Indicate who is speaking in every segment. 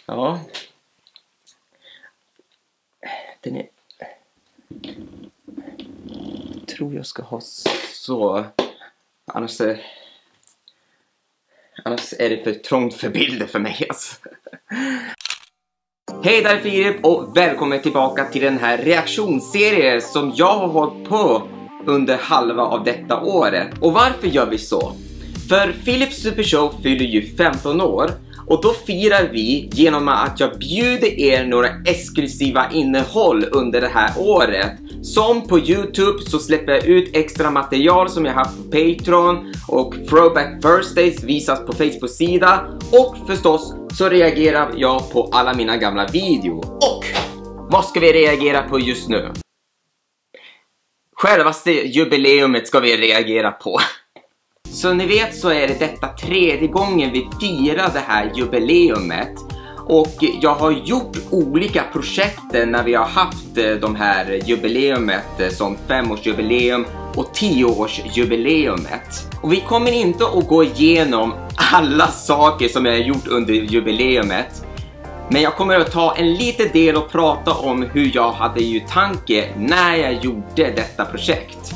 Speaker 1: Ja. Den är... Jag tror jag ska ha så... Annars är det för trångt för bilder för mig alltså. Hej, där är Filip och välkommen tillbaka till den här reaktionsserien som jag har hållit på under halva av detta året. Och varför gör vi så? För Philips Supershow fyller ju 15 år och då firar vi genom att jag bjuder er några exklusiva innehåll under det här året. Som på YouTube så släpper jag ut extra material som jag haft på Patreon och Throwback Thursdays visas på Facebook-sida. Och förstås så reagerar jag på alla mina gamla videor. Och vad ska vi reagera på just nu? Självaste jubileumet ska vi reagera på. Så ni vet så är det detta 3:e gången vi firar det här jubileumet. Och jag har gjort olika projekt när vi har haft de här jubileumet som 5-årsjubileum och 10-årsjubileumet. Och vi kommer inte att gå igenom alla saker som jag har gjort under jubileumet. Men jag kommer att ta en liten del och prata om hur jag hade ju tanke när jag gjorde detta projekt.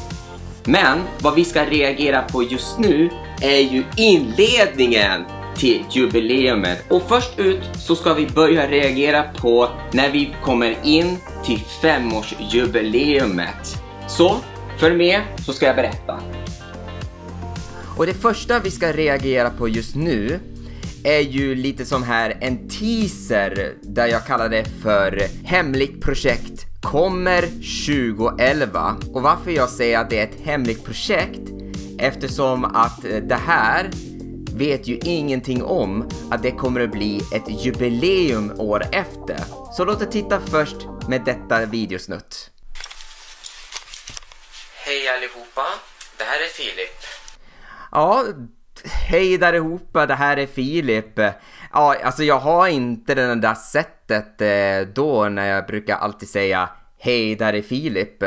Speaker 1: Men vad vi ska reagera på just nu är ju inledningen till jubileumet. Och först ut så ska vi börja reagera på när vi kommer in till 5-årsjubileumet. Så, för med så ska jag berätta. Och det första vi ska reagera på just nu är ju lite som här en teaser där jag kallar det för hemligt projekt kommer 2011. Och varför jag säger att det är ett hemligt projekt eftersom att det här vet ju ingenting om att det kommer att bli ett jubileum år efter. Så låt oss titta först med detta videosnutt. Hej allihopa, det här är Filip. Ja, hej där allihopa, det här är Filip. Ja, alltså jag har inte den där sättet då när jag brukar alltid säga hej där är Filip.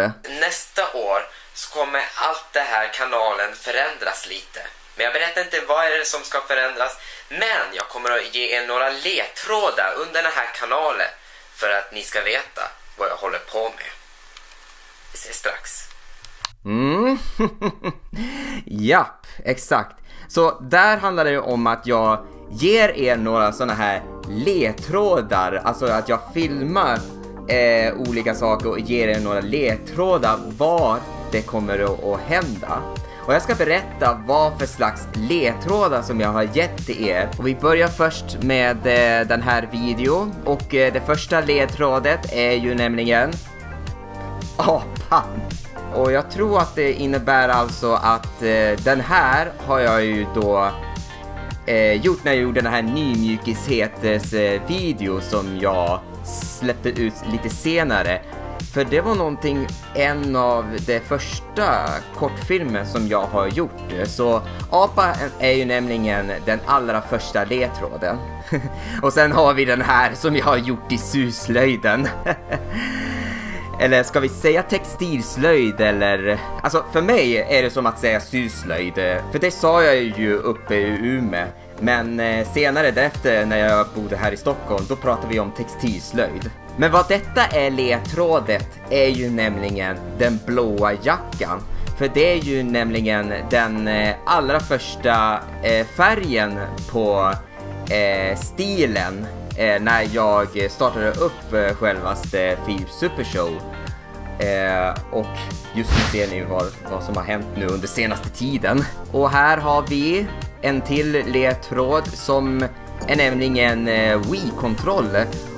Speaker 1: Nästa år så kommer allt det här kanalen förändras lite. Men jag berättar inte vad är det som ska förändras. Men jag kommer att ge er några ledtrådar under den här kanalen för att ni ska veta vad jag håller på med. Vi ses strax. Japp, exakt. Så där handlar det om att jag ger er några såna här ledtrådar. Alltså att jag filmar olika saker och ger er några ledtrådar vad det kommer att hända. Och jag ska berätta vad för slags ledtrådar som jag har gett till er. Och vi börjar först med den här videon. Och det första ledtrådet är ju nämligen apan. Och jag tror att det innebär alltså att den här har jag ju då gjort när jag gjorde den här nymjukishetsvideo som jag släppte ut lite senare. För det var någonting, en av de första kortfilmer som jag har gjort. Så apa är ju nämligen den allra första ledtråden. Och sen har vi den här som jag har gjort i syslöjden. Eller ska vi säga textilslöjd eller... Alltså för mig är det som att säga syslöjd. För det sa jag ju uppe i Umeå. Men senare därefter när jag bodde här i Stockholm då pratade vi om textilslöjd. Men vad detta är ledtrådet är ju nämligen den blåa jackan. För det är ju nämligen den allra första färgen på stilen när jag startade upp självaste Philips Supershow. Och just nu ser ni vad som har hänt nu under senaste tiden. Och här har vi en till ledtråd som är nämligen Wii-kontroll.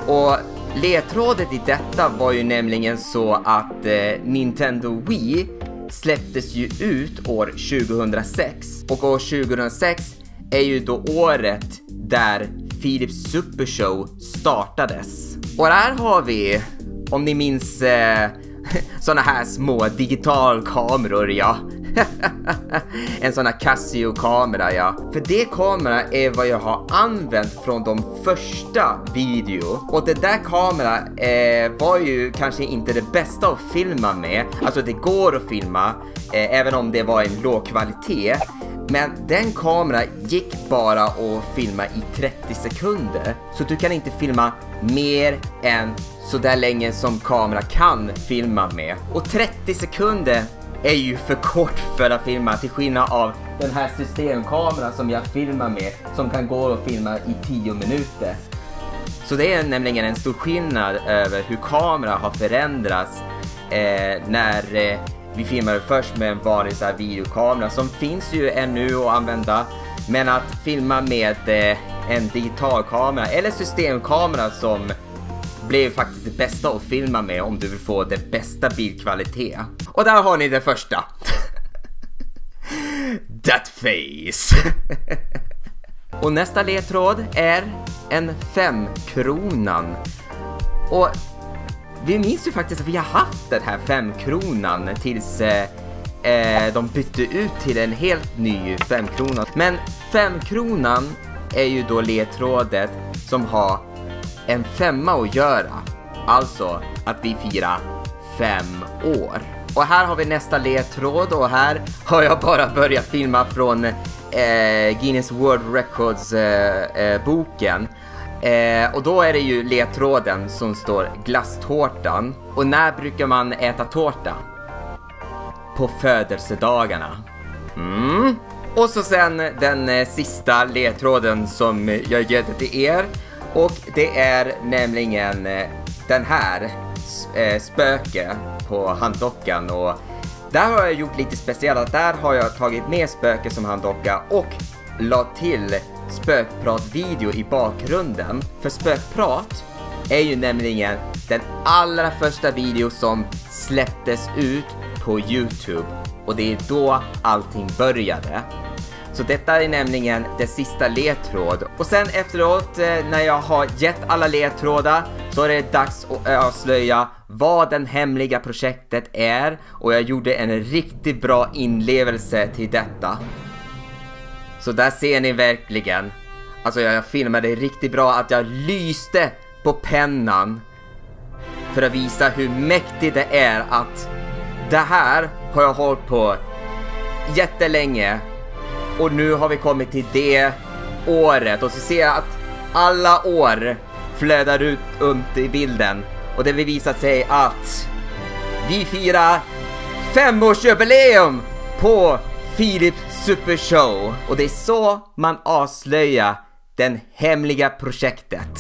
Speaker 1: Och ledtrådet i detta var ju nämligen så att Nintendo Wii släpptes ju ut år 2006. Och år 2006 är ju då året där Philips Supershow startades. Och här har vi, om ni minns såna här små digitalkameror, ja. En sån här Casio-kamera, ja. För det kamera är vad jag har använt från de första video. Och det där kamera var ju kanske inte det bästa att filma med. Alltså det går att filma, även om det var en låg kvalitet. Men den kameran gick bara att filma i 30 sekunder. Så du kan inte filma mer än så där länge som kamera kan filma med. Och 30 sekunder är ju för kort för att filma, till skillnad av den här systemkameran som jag filmar med, som kan gå och filma i 10 minuter. Så det är nämligen en stor skillnad över hur kamera har förändrats när vi filmade först med en vanlig så här videokamera som finns ju ännu att använda. Men att filma med en digital kamera eller systemkamera som blev faktiskt det bästa att filma med om du vill få det bästa bildkvalitet. Och där har ni det första. That face. Och nästa ledtråd är en 5-kronan. Och vi minns ju faktiskt att vi har haft den här 5-kronan tills de bytte ut till en helt ny 5-krona. Men 5-kronan är ju då ledtrådet som har en 5 att göra. Alltså att vi firar 5 år. Och här har vi nästa ledtråd, och här har jag bara börjat filma från Guinness World Records boken. Och då är det ju ledtråden som står glasstårtan. Och när brukar man äta tårta? På födelsedagarna. Och så sen den sista ledtråden som jag ger till er. Och det är nämligen den här spöke på handdockan. Och där har jag gjort lite speciellt. Där har jag tagit med spöke som handdocka och la till spökpratvideo i bakgrunden. För spökprat är ju nämligen den allra första video som släpptes ut på YouTube. Och det är då allting började. Så detta är nämligen det sista ledtråd. Och sen efteråt när jag har gett alla ledtrådar så är det dags att avslöja vad den hemliga projektet är. Och jag gjorde en riktigt bra inlevelse till detta. Så där ser ni verkligen. Alltså jag filmade riktigt bra att jag lyste på pennan. För att visa hur mäktigt det är att det här har jag hållit på jättelänge. Och nu har vi kommit till det året. Och så ser jag att alla år flödar ut i bilden. Och det vill visa sig att vi firar 5-årsjubileum på Filip Super Show. Och det är så man avslöjar den hemliga projektet.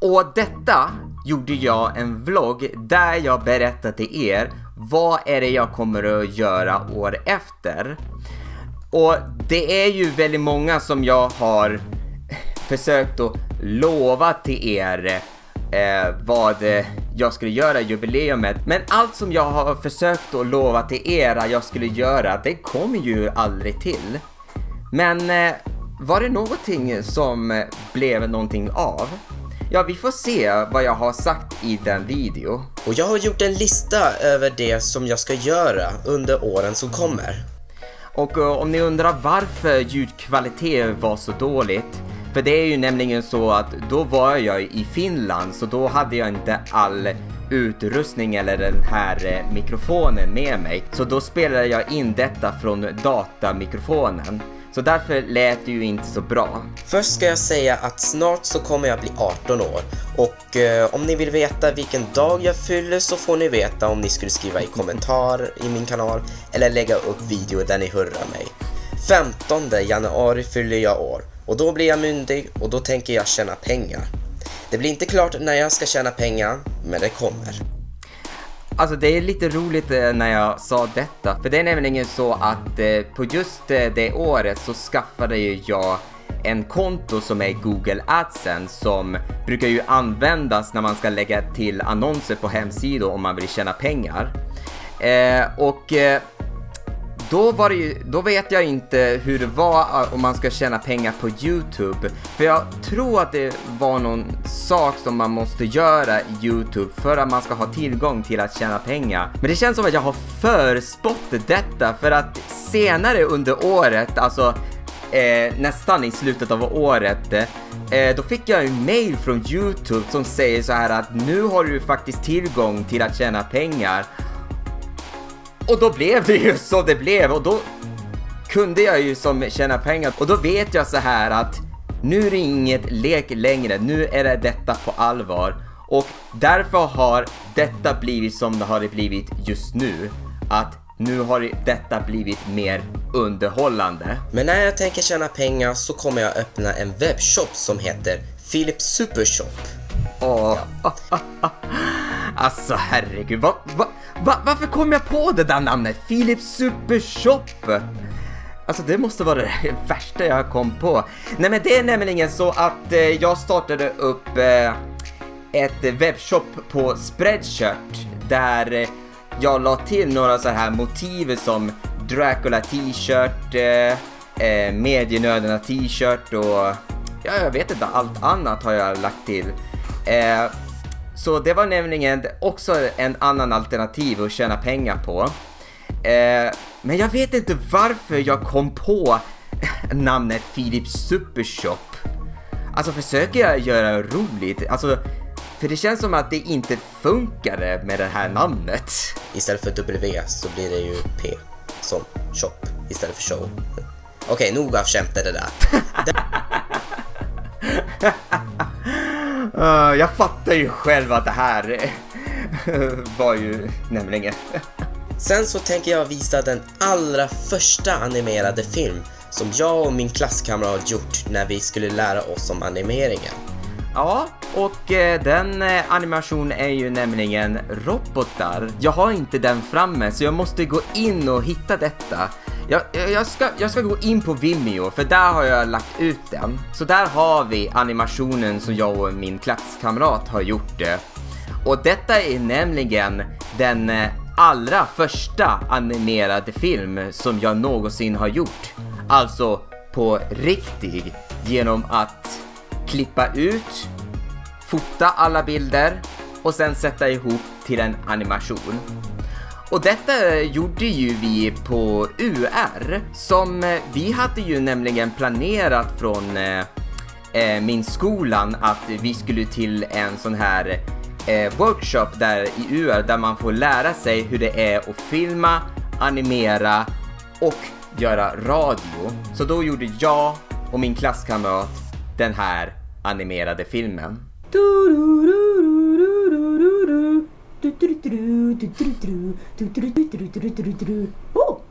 Speaker 1: Och detta gjorde jag en vlogg där jag berättade till er vad är det jag kommer att göra år efter. Och det är ju väldigt många som jag har försökt att lova till er vad jag skulle göra i jubileumet. Men allt som jag har försökt att lova till er att jag skulle göra, det kommer ju aldrig till. Men var det någonting som blev någonting av? Ja, vi får se vad jag har sagt i den video.
Speaker 2: Och jag har gjort en lista över det som jag ska göra under åren som kommer.
Speaker 1: Och om ni undrar varför ljudkvalitet var så dåligt, för det är ju nämligen så att då var jag i Finland, så då hade jag inte all utrustning eller den här mikrofonen med mig. Så då spelade jag in detta från datamikrofonen. Så därför lät det ju inte så bra.
Speaker 2: Först ska jag säga att snart så kommer jag bli 18 år. Och om ni vill veta vilken dag jag fyller så får ni veta om ni skulle skriva i kommentar i min kanal eller lägga upp video där ni hurrar mig. 15 januari fyller jag år och då blir jag myndig och då tänker jag tjäna pengar. Det blir inte klart när jag ska tjäna pengar, men det kommer.
Speaker 1: Alltså det är lite roligt när jag sa detta. För det är nämligen så att på just det året så skaffade jag en konto som är Google AdSense, som brukar ju användas när man ska lägga till annonser på hemsidor om man vill tjäna pengar. Då vet jag inte hur det var om man ska tjäna pengar på YouTube. För jag tror att det var någon sak som man måste göra i YouTube för att man ska ha tillgång till att tjäna pengar. Men det känns som att jag har förspått detta, för att senare under året, alltså nästan i slutet av året, då fick jag en mail från YouTube som säger så här att nu har du faktiskt tillgång till att tjäna pengar. Och då blev det ju så det blev, och kunde jag ju som tjäna pengar. Och då vet jag så här att nu är det inget lek längre. Nu är det detta på allvar. Och därför har detta blivit som det har blivit just nu. Att nu har detta blivit mer underhållande.
Speaker 2: Men när jag tänker tjäna pengar så kommer jag öppna en webbshop som heter Philip Supershop.
Speaker 1: Alltså herregud, varför kom jag på det där namnet? Philip Supershop? Alltså det måste vara det värsta jag kom på. Nej, men det är nämligen så att jag startade upp ett webbshop på Spreadshirt där jag la till några så här motiv som Dracula t-shirt, medienördarna t-shirt och ja, jag vet inte, allt annat har jag lagt till. Så det var nämligen också en annan alternativ att tjäna pengar på. Men jag vet inte varför jag kom på namnet Philip Supershop. Alltså försöker jag göra roligt? Alltså, för det känns som att det inte funkade med det här namnet.
Speaker 2: Istället för W så blir det ju P som shop istället för show. Okej, nog av skämtet det där.
Speaker 1: Jag fattar ju själv att det här var ju nämligen.
Speaker 2: Sen så tänker jag visa den allra första animerade film som jag och min klasskamrat gjort när vi skulle lära oss om animeringen.
Speaker 1: Ja, och den animationen är ju nämligen robotar. Jag har inte den framme så jag måste gå in och hitta detta. Jag ska gå in på Vimeo för där har jag lagt ut den. Så där har vi animationen som jag och min klasskamrat har gjort det. Och detta är nämligen den allra första animerade film som jag någonsin har gjort. Alltså på riktigt, genom att klippa ut, fota alla bilder och sen sätta ihop till en animation. Och detta gjorde ju vi på UR, som vi hade ju nämligen planerat från min skolan att vi skulle till en sån här workshop där i UR där man får lära sig hur det är att filma, animera och göra radio. Så då gjorde jag och min klasskamrat den här animerade filmen.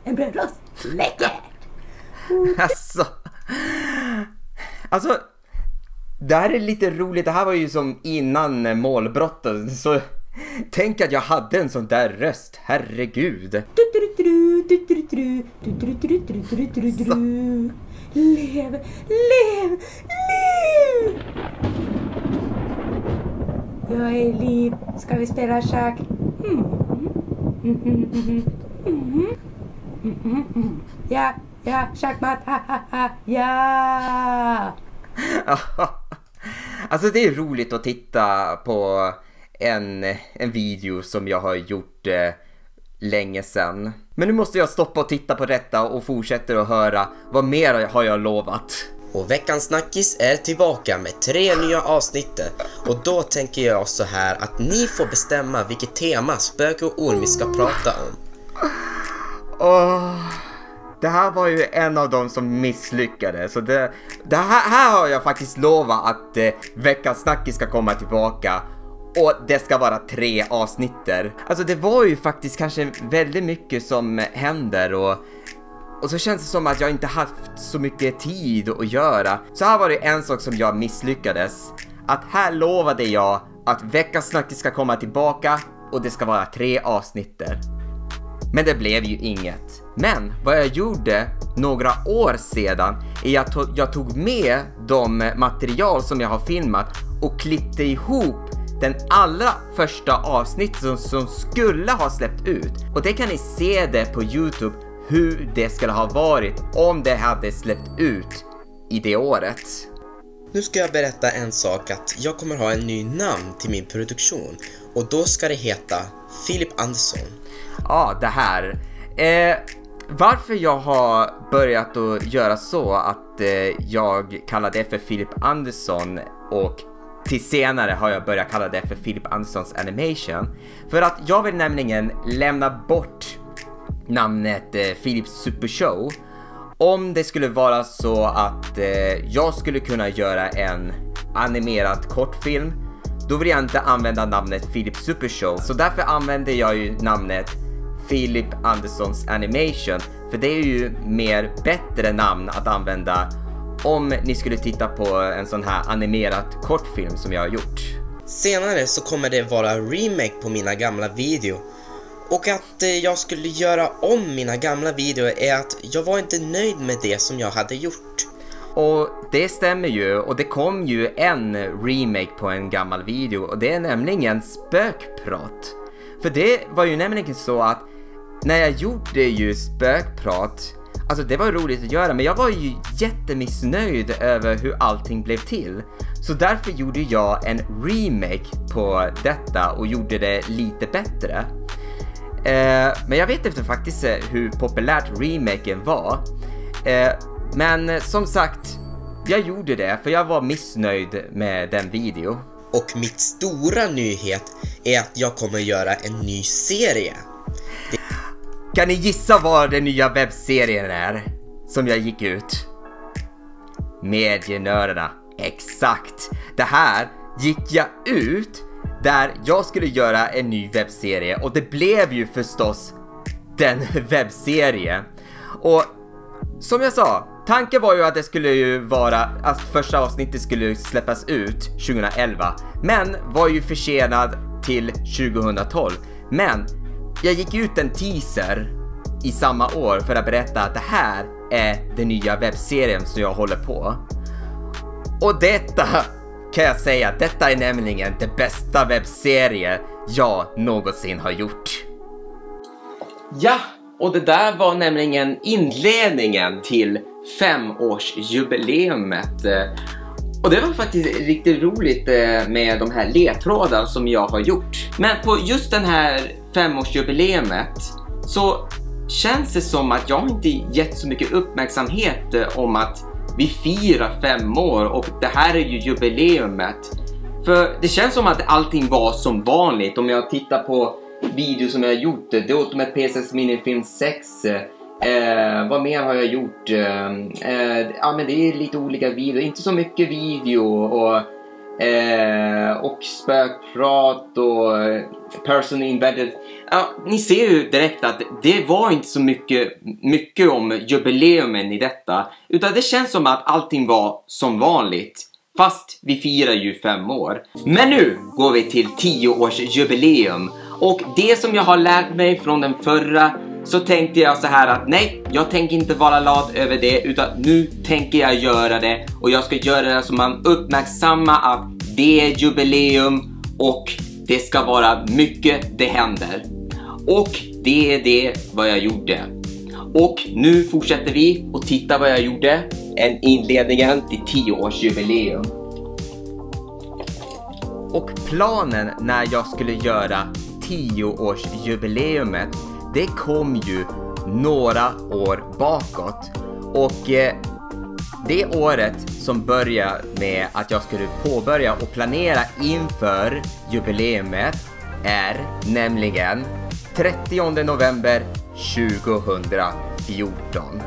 Speaker 3: En brödrost. Läckert.
Speaker 1: Alltså det här är lite roligt. Det här var ju som innan målbrottet. Så tänk att jag hade en sån där röst. Herregud.
Speaker 3: Lev. Jag är Liv. Ska vi spela schack? Ja, schackmatt. Ja.
Speaker 1: Alltså det är roligt att titta på en video som jag har gjort länge sedan. Men nu måste jag stoppa och titta på detta och fortsätta att höra vad mer har jag lovat.
Speaker 2: Och veckans snackis är tillbaka med 3 nya avsnitt. Och då tänker jag så här att ni får bestämma vilket tema Spöke och Orm vi ska prata om.
Speaker 1: Det här var ju en av dem som misslyckades. Så det här har jag faktiskt lovat att veckans snackis ska komma tillbaka. Och det ska vara 3 avsnitter. Alltså det var ju faktiskt kanske väldigt mycket som händer och så känns det som att jag inte haft så mycket tid att göra. Så här var det en sak som jag misslyckades. Att här lovade jag att veckans snackis ska komma tillbaka och det ska vara 3 avsnitter. Men det blev ju inget. Men vad jag gjorde några år sedan är att jag tog med de material som jag har filmat och klippte ihop den allra första avsnittet som skulle ha släppt ut. Och det kan ni se det på YouTube hur det skulle ha varit om det hade släppt ut i det året.
Speaker 2: Nu ska jag berätta en sak, att jag kommer ha en ny namn till min produktion. Och då ska det heta Philip Andersson.
Speaker 1: Ja, det här. Varför jag har börjat att göra så att jag kallar det för Philip Andersson och till senare har jag börjat kalla det för Philip Anderssons Animation. För att jag vill nämligen lämna bort namnet Philips Super Show Om det skulle vara så att jag skulle kunna göra en animerad kortfilm, då vill jag inte använda namnet Philip Supershow. Så därför använder jag ju namnet Philip Anderssons Animation. För det är ju mer bättre namn att använda om ni skulle titta på en sån här animerad kortfilm som jag har gjort.
Speaker 2: Senare så kommer det vara remake på mina gamla video. Och att jag skulle göra om mina gamla videor är att jag var inte nöjd med det som jag hade gjort.
Speaker 1: Och det stämmer ju, och det kom ju en remake på en gammal video, och det är nämligen Spökprat. För det var ju nämligen så att när jag gjorde ju Spökprat, alltså det var roligt att göra, men jag var ju jättemissnöjd över hur allting blev till. Så därför gjorde jag en remake på detta och gjorde det lite bättre. Men jag vet inte faktiskt hur populärt remaken var. Men som sagt, jag gjorde det för jag var missnöjd med den video.
Speaker 2: Och mitt stora nyhet är att jag kommer göra en ny serie.
Speaker 1: Kan ni gissa vad den nya webbserien är som jag gick ut? Medienördarna, exakt. Det här gick jag ut där jag skulle göra en ny webbserie, och det blev ju förstås den webbserie. Och som jag sa, tanken var ju att det skulle ju vara att första avsnittet skulle släppas ut 2011, men var ju försenad till 2012. Men jag gick ut en teaser i samma år för att berätta att det här är den nya webbserien som jag håller på. Och detta kan jag säga, detta är nämligen det bästa webbserie jag någonsin har gjort. Ja, och det där var nämligen inledningen till 5-årsjubileumet. Och det var faktiskt riktigt roligt med de här ledtrådarna som jag har gjort. Men på just den här 5-årsjubileumet så känns det som att jag inte gett så mycket uppmärksamhet om att vi firar 5 år och det här är ju jubileumet. För det känns som att allting var som vanligt. Om jag tittar på videos som jag har gjort, The Ultimate PSS Minifilm 6, vad mer har jag gjort? Ja, men det är lite olika videor, inte så mycket video, och spökprat och person invented. Ja, ni ser ju direkt att det var inte så mycket om jubileumen i detta, utan det känns som att allting var som vanligt. Fast vi firar ju 5 år. Men nu går vi till 10-årsjubileum. Och det som jag har lärt mig från den förra, så tänkte jag så här att nej, jag tänker inte vara lat över det, utan nu tänker jag göra det. Och jag ska göra det så man uppmärksammar att det är jubileum och det ska vara mycket det händer. Och det är det vad jag gjorde. Och nu fortsätter vi och titta vad jag gjorde. En inledningen till 10-årsjubileum. Och planen när jag skulle göra 10-årsjubileumet, det kom ju några år bakåt. Och det året som började med att jag skulle påbörja och planera inför jubileumet är nämligen 30 november 2014.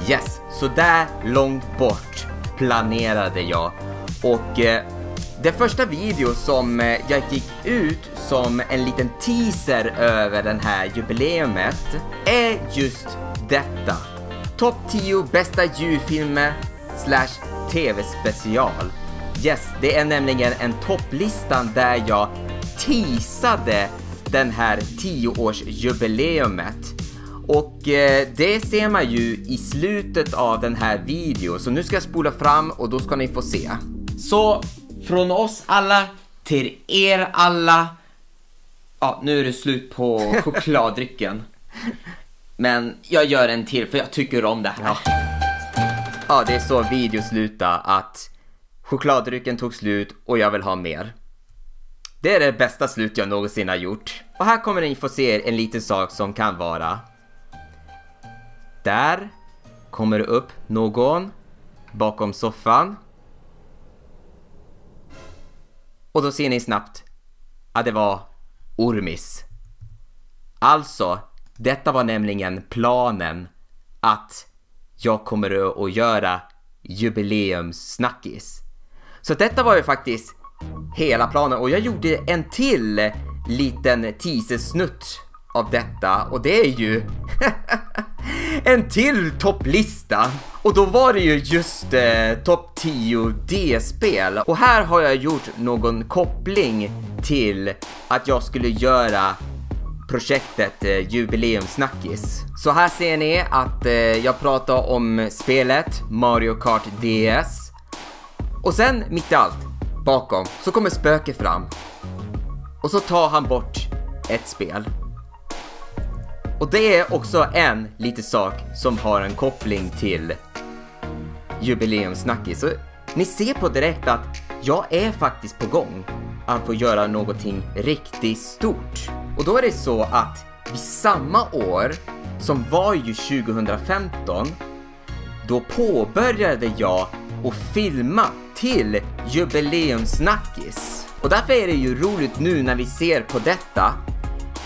Speaker 1: Yes, så där långt bort planerade jag. Och det första video som jag gick ut som en liten teaser över den här jubileumet är just detta. Topp 10 bästa djurfilmer / tv-special. Yes, det är nämligen en topplistan där jag teasade den här 10-årsjubileumet. Och det ser man ju i slutet av den här videon. Så nu ska jag spola fram och då ska ni få se. Så från oss alla till er alla. Ja, nu är det slut på chokladdrycken. Men jag gör en till för jag tycker om det här. Ja, det är så video slutar, att chokladdrycken tog slut och jag vill ha mer. Det är det bästa slut jag någonsin har gjort. Och här kommer ni få se en liten sak som kan vara. Där kommer det upp någon bakom soffan. Och då ser ni snabbt att det var Ormis. Alltså, detta var nämligen planen att jag kommer att göra jubileumssnackis. Så detta var ju faktiskt hela planen, och jag gjorde en till liten teasersnutt av detta, och det är ju en till topplista. Och då var det ju just topp 10 D-spel. Och här har jag gjort någon koppling till att jag skulle göra projektet jubileumsnackis. Så här ser ni att jag pratar om spelet Mario Kart DS. Och sen mitt i allt, bakom, så kommer Spöke fram. Och så tar han bort ett spel. Och det är också en liten sak som har en koppling till jubileumsnackis. Så ni ser på direkt att jag är faktiskt på gång att få göra någonting riktigt stort. Och då är det så att vid samma år, som var ju 2015, då påbörjade jag att filma till jubileumsnackis. Och därför är det ju roligt nu när vi ser på detta,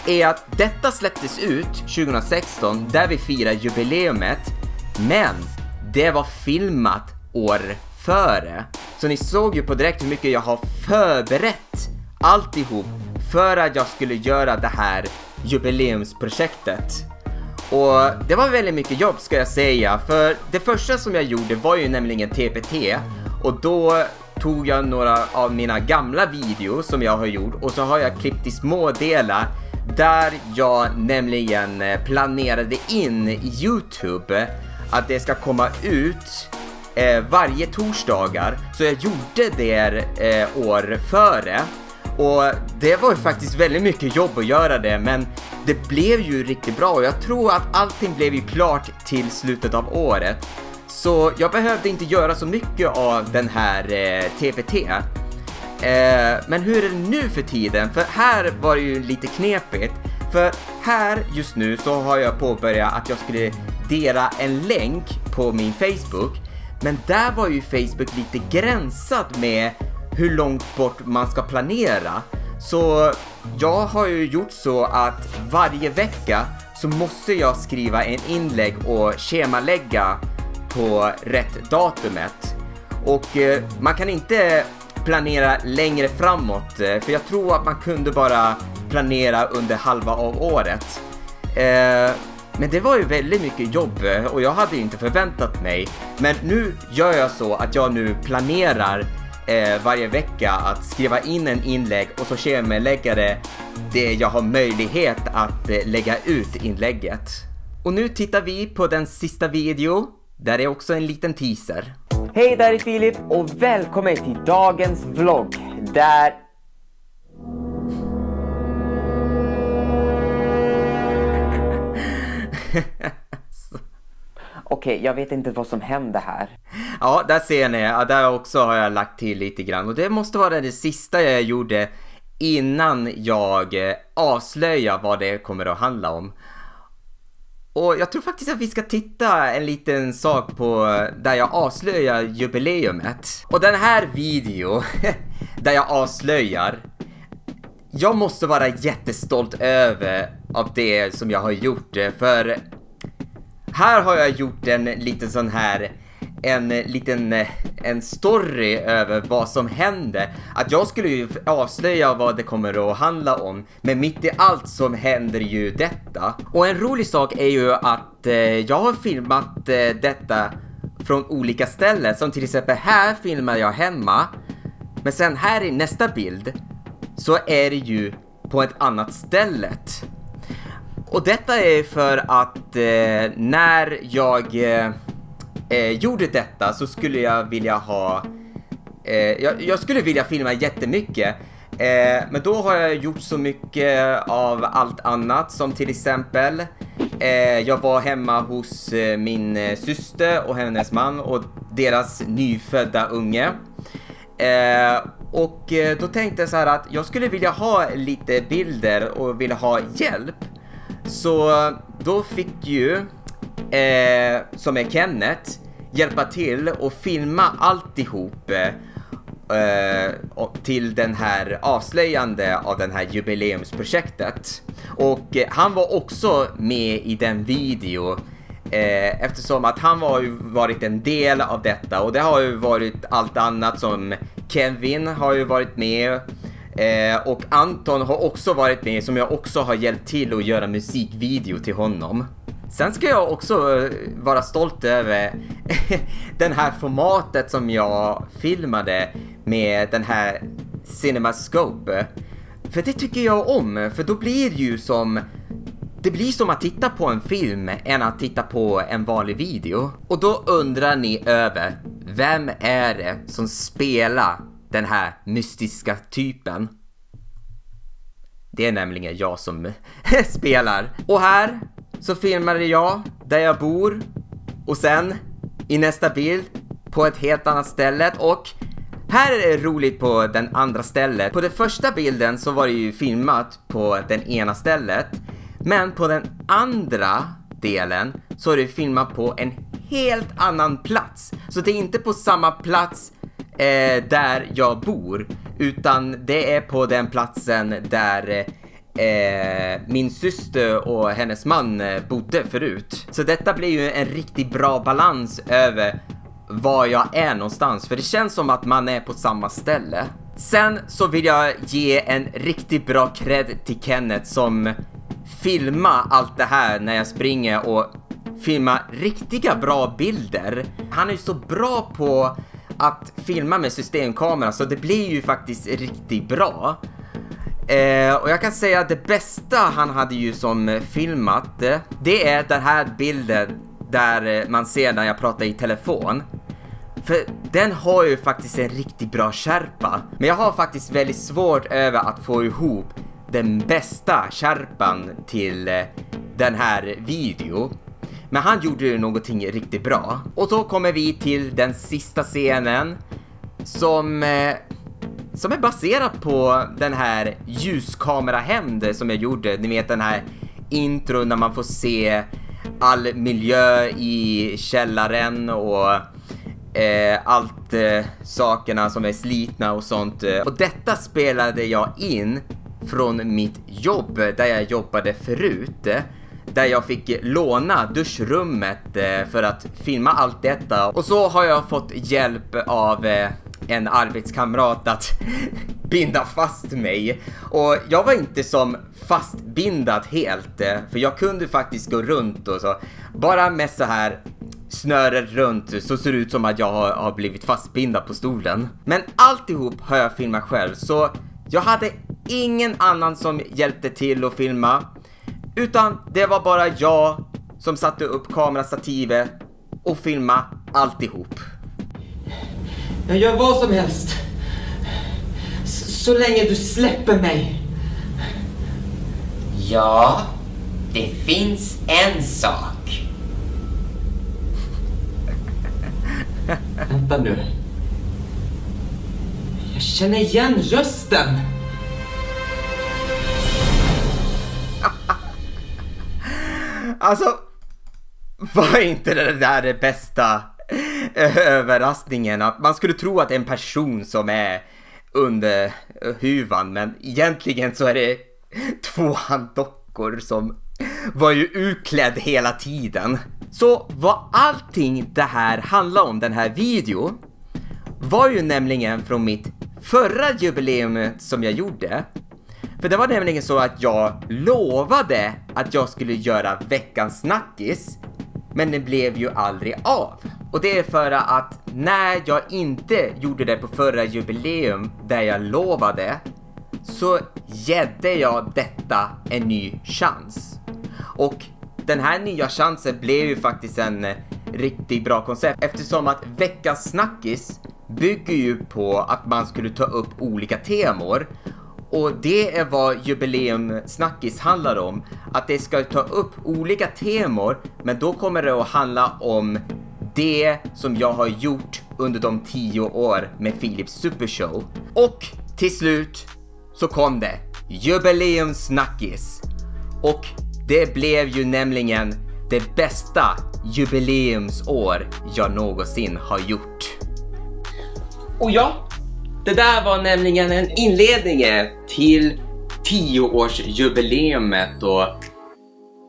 Speaker 1: är att detta släpptes ut 2016 där vi firar jubileumet, men det var filmat år före. Så ni såg ju på direkt hur mycket jag har förberett alltihop för att jag skulle göra det här jubileumsprojektet. Och det var väldigt mycket jobb, ska jag säga, för det första som jag gjorde var ju nämligen TPT, och då tog jag några av mina gamla videos som jag har gjort, och så har jag klippt i små delar där jag nämligen planerade in i YouTube att det ska komma ut varje torsdagar. Så jag gjorde det år före, och det var ju faktiskt väldigt mycket jobb att göra det, men det blev ju riktigt bra, och jag tror att allting blev ju klart till slutet av året. Så jag behövde inte göra så mycket av den här TPT. Men hur är det nu för tiden? För här var det ju lite knepigt. För här just nu så har jag påbörjat att jag skulle dela en länk på min Facebook. Men där var ju Facebook lite gränsad med hur långt bort man ska planera. Så jag har ju gjort så att varje vecka så måste jag skriva en inlägg och schemalägga på rätt datumet. Och man kan inte planera längre framåt, för jag tror att man kunde bara planera under halva av året. Men det var ju väldigt mycket jobb, och jag hade ju inte förväntat mig. Men nu gör jag så att jag nu planerar varje vecka att skriva in en inlägg, och så schemalägga det jag har möjlighet att lägga ut inlägget. Och nu tittar vi på den sista video. Där är också en liten teaser. Hej, där är Filip och välkommen till dagens vlogg där... Okej, jag vet inte vad som hände här. Ja, där ser ni. Ja, där också har jag lagt till lite grann. Och det måste vara det sista jag gjorde innan jag avslöjar vad det kommer att handla om. Och jag tror faktiskt att vi ska titta en liten sak på där jag avslöjar jubileumet. Och den här video där jag avslöjar, jag måste vara jättestolt över av det som jag har gjort. För här har jag gjort en liten sån här, en story över vad som hände. Att jag skulle ju avslöja vad det kommer att handla om, men mitt i allt som händer ju detta. Och en rolig sak är ju att jag har filmat detta från olika ställen. Som till exempel här filmar jag hemma, men sen här i nästa bild så är det ju på ett annat ställe. Och detta är för att när jag gjorde detta så skulle jag vilja ha... jag skulle vilja filma jättemycket. Men då har jag gjort så mycket av allt annat. Som till exempel jag var hemma hos min syster och hennes man och deras nyfödda unge. Och då tänkte jag så här att jag skulle vilja ha lite bilder och vilja ha hjälp. Så då fick ju som är Kenneth hjälpa till och filma alltihop till den här avslöjande av den här jubileumsprojektet. Och han var också med i den video Eftersom att han har ju varit en del av detta. Och det har ju varit allt annat som Kevin har ju varit med. Och Anton har också varit med, som jag också har hjälpt till att göra musikvideo till honom. Sen ska jag också vara stolt över den här formatet som jag filmade med den här CinemaScope. För det tycker jag om, för då blir det ju som... Det blir som att titta på en film än att titta på en vanlig video. Och då undrar ni över, vem är det som spelar den här mystiska typen? Det är nämligen jag som spelar. Och här så filmade jag där jag bor. Och sen i nästa bild på ett helt annat ställe. Och här är det roligt på den andra stället. På den första bilden så var det ju filmat på den ena stället. Men på den andra delen så är det filmat på en helt annan plats. Så det är inte på samma plats där jag bor, utan det är på den platsen där min syster och hennes man bodde förut. Så detta blir ju en riktigt bra balans över var jag är någonstans, för det känns som att man är på samma ställe. Sen så vill jag ge en riktigt bra cred till Kenneth som filma allt det här när jag springer och filma riktiga bra bilder. Han är ju så bra på att filma med systemkamera, så det blir ju faktiskt riktigt bra. Och jag kan säga att det bästa han hade ju som filmat, det är den här bilden där man ser när jag pratar i telefon. För den har ju faktiskt en riktigt bra skärpa. Men jag har faktiskt väldigt svårt över att få ihop den bästa skärpan till den här video. Men han gjorde ju någonting riktigt bra. Och så kommer vi till den sista scenen som är baserad på den här ljuskamera-hämnd som jag gjorde. Ni vet den här intro när man får se all miljö i källaren och allt sakerna som är slitna och sånt. Och detta spelade jag in från mitt jobb där jag jobbade förut. Där jag fick låna duschrummet för att filma allt detta. Och så har jag fått hjälp av en arbetskamrat att binda fast mig. Och jag var inte som fastbindad helt, för jag kunde faktiskt gå runt och så. Bara med så här snöret runt så ser det ut som att jag har blivit fastbindad på stolen. Men alltihop har jag filmat själv, så jag hade ingen annan som hjälpte till att filma. Utan det var bara jag som satte upp kamerastativet och filma alltihop. Jag gör vad som helst. Så länge du släpper mig.
Speaker 4: Ja, det finns en sak.
Speaker 1: Vänta nu. Jag känner igen rösten. Alltså, var inte det där det bästa överraskningen? Att man skulle tro att en person som är under huvan, men egentligen så är det två handdockor som var ju utklädd hela tiden. Så vad allting det här handlar om, den här videon, var ju nämligen från mitt förra jubileum som jag gjorde. För det var nämligen så att jag lovade att jag skulle göra veckans snackis, men det blev ju aldrig av. Och det är för att när jag inte gjorde det på förra jubileum där jag lovade, så gedde jag detta en ny chans. Och den här nya chansen blev ju faktiskt en riktigt bra koncept, eftersom att veckans snackis bygger ju på att man skulle ta upp olika temor. Och det är vad jubileumsnackis handlar om. Att det ska ta upp olika temor, men då kommer det att handla om det som jag har gjort under de 10 år med Philips Supershow. Och till slut så kom det jubileumsnackis. Och det blev ju nämligen det bästa jubileumsår jag någonsin har gjort. Och ja, det där var nämligen en inledning till 10-årsjubileumet, och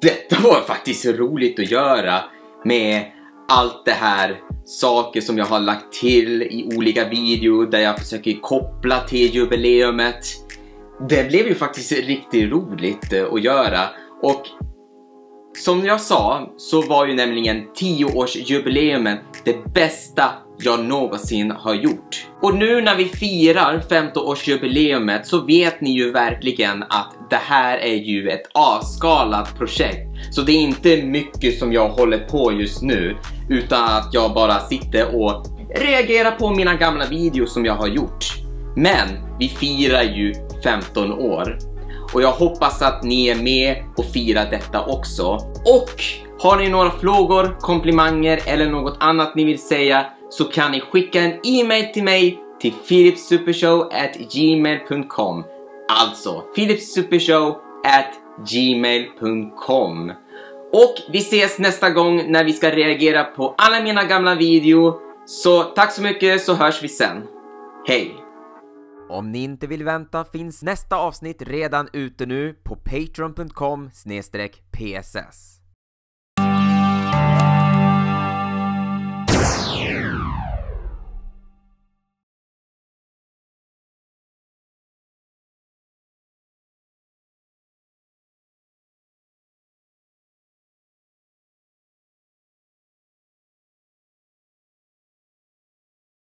Speaker 1: detta var faktiskt roligt att göra. med allt det här, saker som jag har lagt till i olika videor där jag försöker koppla till jubileumet. Det blev ju faktiskt riktigt roligt att göra, och som jag sa så var ju nämligen 10-årsjubileumet det bästa jag någonsin har gjort. Och nu när vi firar 15-årsjubileumet så vet ni ju verkligen att det här är ju ett avskalat projekt. Så det är inte mycket som jag håller på just nu, utan att jag bara sitter och reagerar på mina gamla videos som jag har gjort. Men vi firar ju 15 år. Och jag hoppas att ni är med och firar detta också. Och har ni några frågor, komplimanger eller något annat ni vill säga, så kan ni skicka en e-mail till mig till philipsupershow@gmail.com. Alltså philipsupershow@gmail.com. Och vi ses nästa gång när vi ska reagera på alla mina gamla videor. Så tack så mycket, så hörs vi sen. Hej! Om ni inte vill vänta finns nästa avsnitt redan ute nu på patreon.com/pss.